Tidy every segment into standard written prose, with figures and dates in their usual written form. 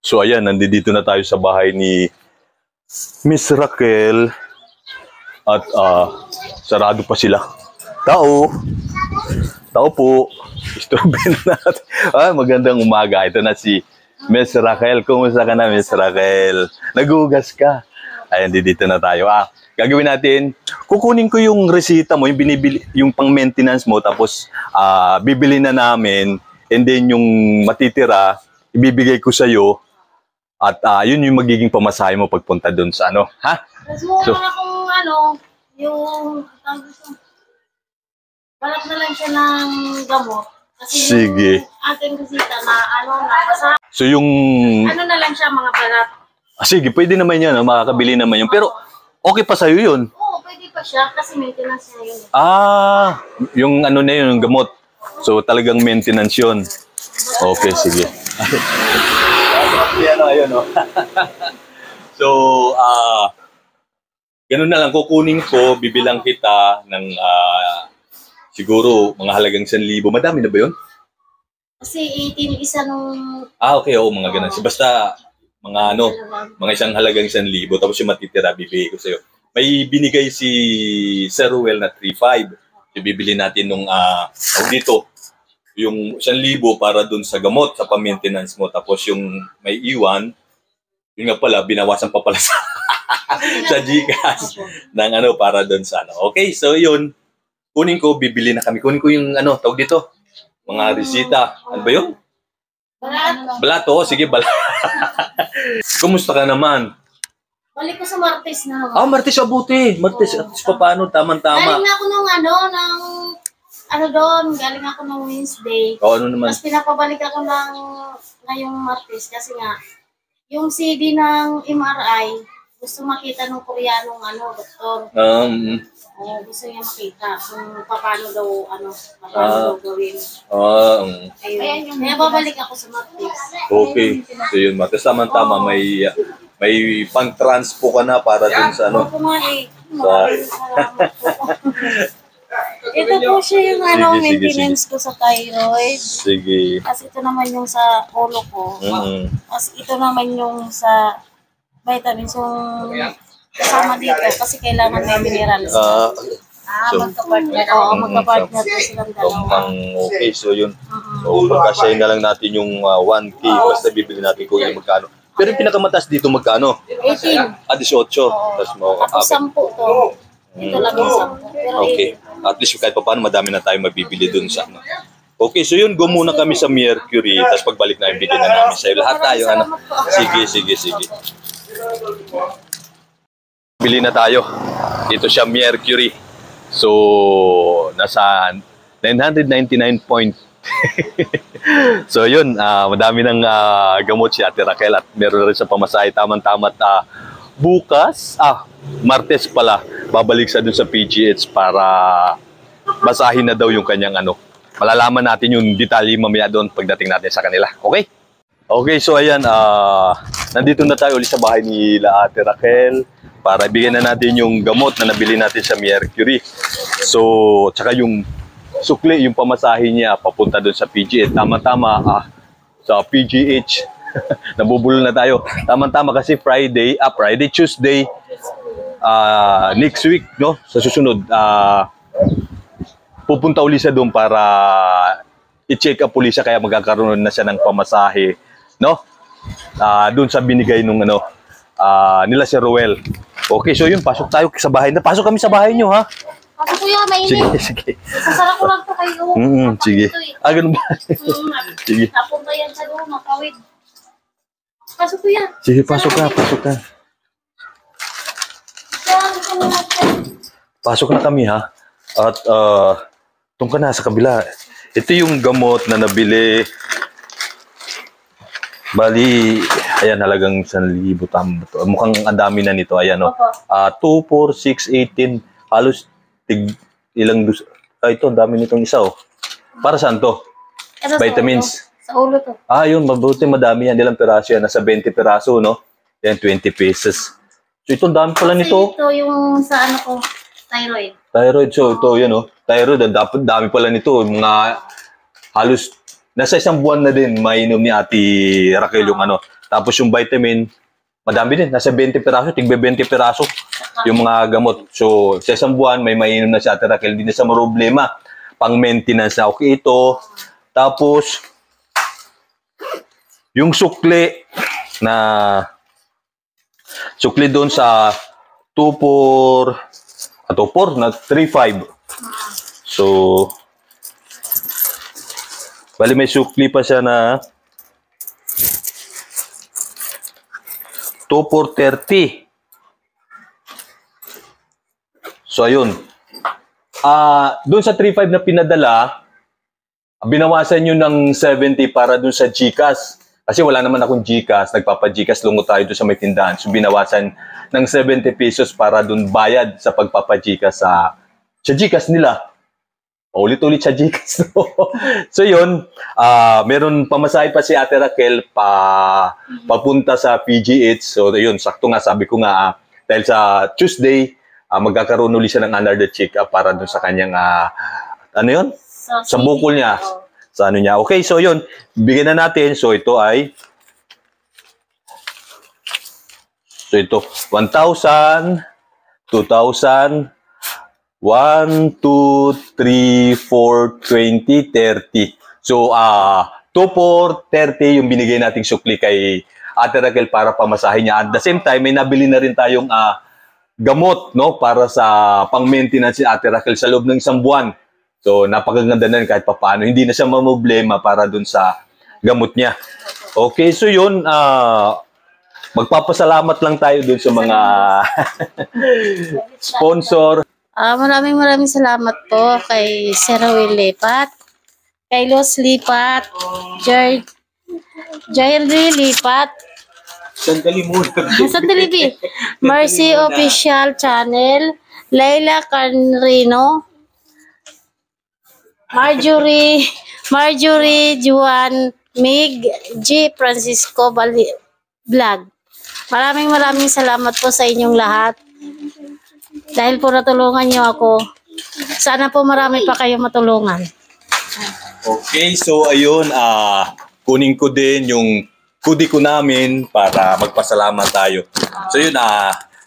So ayan, nandito na tayo sa bahay ni Miss Raquel at sarado pa sila. Tao po. Istorben natin. Magandang umaga. Ito na si Miss Raquel. Kumusta ka na, Miss Raquel? Nagugas ka. Ayan, dito na tayo. Gagawin natin, kukunin ko yung resita mo, yung binibili, yung pang-maintenance mo, tapos bibili na namin, and then yung matitira, ibibigay ko sa'yo, at yun yung magiging pamasahe mo pagpunta doon sa ano, ha? So, kung yung balak na lang siya ng gamot. Kasi sige. Yung ating resita na nabasa. So yung... na lang siya, mga balat. Sige, pwede naman yun, makakabili naman yun. Pero, okay pa sa'yo yun? Oo, pwede pa siya, kasi maintenance niya yun. Yung ano na yun, yung gamot. So, talagang maintenance yun. Okay, sige. Ayun, no? So, ganun na lang, kukunin ko, bibilang kita ng siguro mga halagang 1,000. Madami na ba yun? Kasi 18 isa nung... Okay, oo, mga ganun. Basta, mga isang halagang 1,000, tapos yung matitira, bibigay ko sa'yo. May binigay si Sir Ruel na 3,500. Bibili natin nung, dito, yung 1,000 para dun sa gamot, sa pa-maintenance mo. Tapos yung may iwan, yun nga pala, binawasan pa pala sa, sa Gcash ng para dun sa Okay, so yun. Kunin ko, bibili na kami. Kunin ko yung tawag dito, mga resita. Ano ba yun? Balato. Sige, balato. Kumusta ka naman? Balik ko sa Martes na. Martes abuti. Martes pa paano? Tama-tama. Galing ako nung galing ako ng Wednesday. Ano naman? Tapos pinapabalik ako ngayong Martes kasi nga, yung CD ng MRI, gusto makita ng Koreanong doktor. Gusto niya makita kung paano daw gawin. Ayun. Kaya babalik ako sa Martes. Okay. So yun, Martes tama-tama, may pang-transpo ka na para dun sa Opo nga Ito po siya yung maintenance ko sa thyroid. Sige. Kasi ito naman yung sa ulo ko. Kasi ito naman yung sa vitamins yung kasama dito kasi kailangan may minerals. Magka-partner. Oo, magka-partner po silang dalawa. Okay, so yun. So, pagkasyahin na lang natin yung 1K. Basta bibili natin kung yung magkano. Pero yung pinakamataas dito magkano? 18. 18. Tapos Tapos 10 to. Ito lang yung 10. Pero okay. At least kahit pa paano madami na tayo mabibili dun sa Okay, so yun, go muna kami sa Mercury. Tapos pagbalik na, ibigay na namin sa'yo. Lahat tayo, Sige. Bili na tayo. Dito siya, Mercury. So, nasa 999 So yun, madami ng gamot si Ate Raquel at meron rin sa pamasahe. Tama-tama bukas, Martes pala, babalik sa dun sa PGH para basahin na daw yung kanyang Malalaman natin yung detalye mamaya doon pagdating natin sa kanila. Okay? Okay, so ayan, nandito na tayo ulit sa bahay ni Ate Raquel para bigyan na natin yung gamot na nabili natin sa Mercury. So, tsaka yung sukli, yung pamasahe niya papunta doon sa PGH. Tama-tama, sa PGH. Nabubulol na tayo. Tama-tama kasi Friday, Tuesday, next week, no? Sa susunod, pupunta uli siya doon para i-check up uli siya kaya magkakaroon na siya ng pamasahe, no? Doon sa binigay nung nila si Ruel. Okay, so yun, pasok tayo sa bahay. Pasok kami sa bahay nyo, ha? Pasok kuya, mainit. Sige. Sasara ko lang to kayo. Sige. Ganun ba? Sige. Tapon ba yan sa doon, makawid. Pasok kuya. Sige, pasok ka. Pasok na kami, ha? At, itong ka na sa kabila. Ito yung gamot na nabili. Bali, ayan, halagang 1,000. Mukhang ang dami na nito. Ayan, 2, 4, 6, 18. Halos ilang ito, ang dami nitong isa, Para saan to? Vitamins. Sa ulo to. Yun, mabuti madami yan. Ilang piraso yan? Nasa 20 piraso, no? Yan, 20 pesos. So, ito, ang dami pala nito. Ito yung sa thyroid. Thyroid, so ito, yan, Thyroid, dami pala nito. Mga halos, nasa 1 buwan na din, mainom ni Ate Raquel yung Tapos yung vitamin, madami din. Nasa 20 piraso, tigbe 20 piraso yung mga gamot. So, sa isang buwan, may mainom na si Ate Raquel. Hindi na sa problema. Pang-maintenance na okay ito. Tapos, yung sukli doon sa 2-4 na 3-5. So, bali may sukli pa siya na 2-4-30. So, ayun. Doon sa 3-5 na pinadala, binawasan nyo ng 70 para doon sa GCash. Kasi wala naman akong GCash, nagpapa-GCash lungo tayo doon sa may tindahan. So, binawasan ng 70 pesos para doon bayad sa pagpapa-GCash sa GCash nila. Ulit-ulit sa GCash. So, yun. Meron pamasahe pa si Ate Raquel papunta sa PGH. So, yun. Sakto nga, sabi ko nga, dahil sa Tuesday, magkakaroon ulit siya ng another check-up para doon sa kanyang, ano yun? Sa bukol niya. Sa ano niya. Okay, so yun. Bigyan na natin. So, ito ay 1,000, 2,000, 1, 2, 3, 4, 20, 30. So, 2, 4, 30 yung binigay nating sukli kay Ate Raquel para pamasahin niya. At the same time, may nabili na rin tayong gamot, no, para sa pang-maintenance ni Ate Raquel sa loob ng isang buwan. So, napakaganda na rin kahit papaano. Hindi na siya mamblema para dun sa gamot niya. Okay, so yun, magpapasalamat lang tayo dun sa mga sponsor. Maraming salamat po kay Sir Will Lipat, kay Los Lipat, Jerry Lipat, Sandali muna. Mercy Official Channel, Leila Canrino, Marjorie Juan, Mig, G. Francisco Vlog. Maraming salamat po sa inyong lahat. Dahil po natulungan niyo ako. Sana po marami pa kayong matulungan. Okay, so ayun, kunin ko din yung kudi ko namin para magpasalamat tayo. So yun,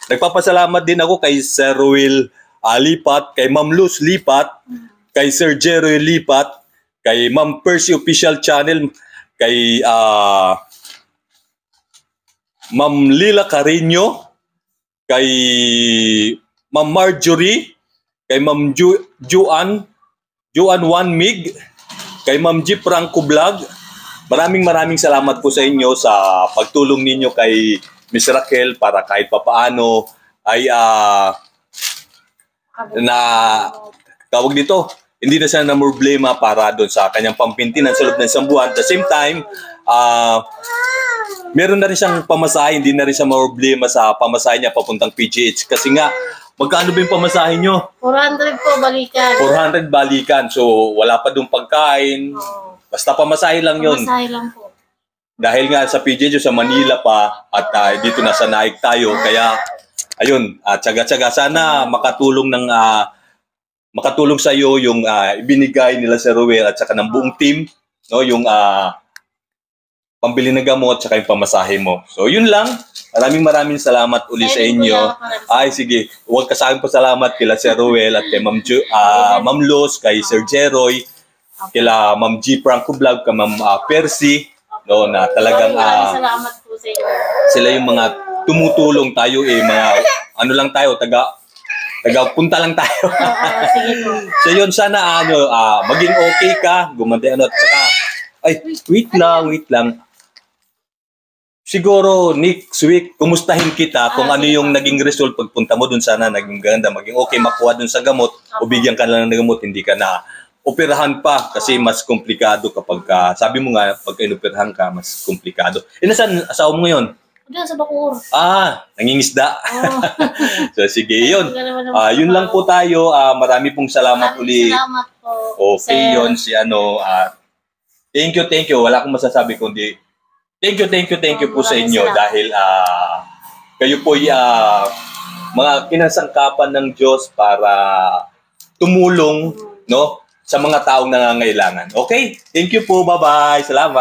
nagpapasalamat din ako kay Sir Will Lipat, kay Ma'am Luz Lipat, kay Sir Jerry Lipat, kay Ma'am Percy Official Channel, kay Ma'am Lila Carino, kay Ma'am Marjorie, kay Ma'am Juan 1 Mig, kay Ma'am G. Franco Vlog. Maraming salamat po sa inyo sa pagtulong ninyo kay Miss Raquel para kahit papaano ay tawag dito, hindi na siya na problema para doon sa kanyang pampintinan sa loob ng isang buwan. At the same time, meron na rin siyang pamasahe, hindi na rin siya problema sa pamasahe niya papuntang PGH. Kasi nga, magkano ba yung pamasahe nyo? 400 po balikan. 400 balikan. So, wala pa doon pagkain. Basta pamasahe lang yun. Pamasahe lang po. Dahil nga sa PGH, sa Manila pa, at dito na sa Naik tayo. Kaya, ayun, tsaga-tsaga. Sana makatulong sa iyo yung ibinigay nila sa Ruel at saka ng buong team, no, yung pambili ng gamot at saka yung pamasahe mo. So, yun lang. Maraming salamat uli sa inyo. Ay, sige. Huwag ka sa akin pasalamat kila Sir Ruel at kay Ma'am Luz, kay Sir Jeroy, kila Ma'am G. Franco Vlog, kay Ma'am Percy, no, na talagang salamat po sa inyo. Sila yung mga tumutulong tayo mga ano lang tayo, punta lang tayo. Sige po. So yun, sana maging okay ka, gumanda at saka wait lang. Siguro next week kumustahin kita kung ano yung naging result pagpunta mo dun, sana naging ganda, maging okay, makuha dun sa gamot o bigyan ka lang ng gamot, hindi ka na operahan pa kasi mas komplikado kapag sabi mo nga pag inoperahan ka mas komplikado. Nasaan asawa mo ngayon? Diyan sa Bacoor. Nangingisda. So sige, yun. Yun lang po tayo. Marami pong salamat uli. Salamat po. Okay, yun si thank you. Wala akong masasabi kundi thank you po sa inyo dahil kayo po mga kinasangkapan ng Diyos para tumulong, no, sa mga taong nangangailangan. Okay? Thank you po. Bye-bye. Salamat.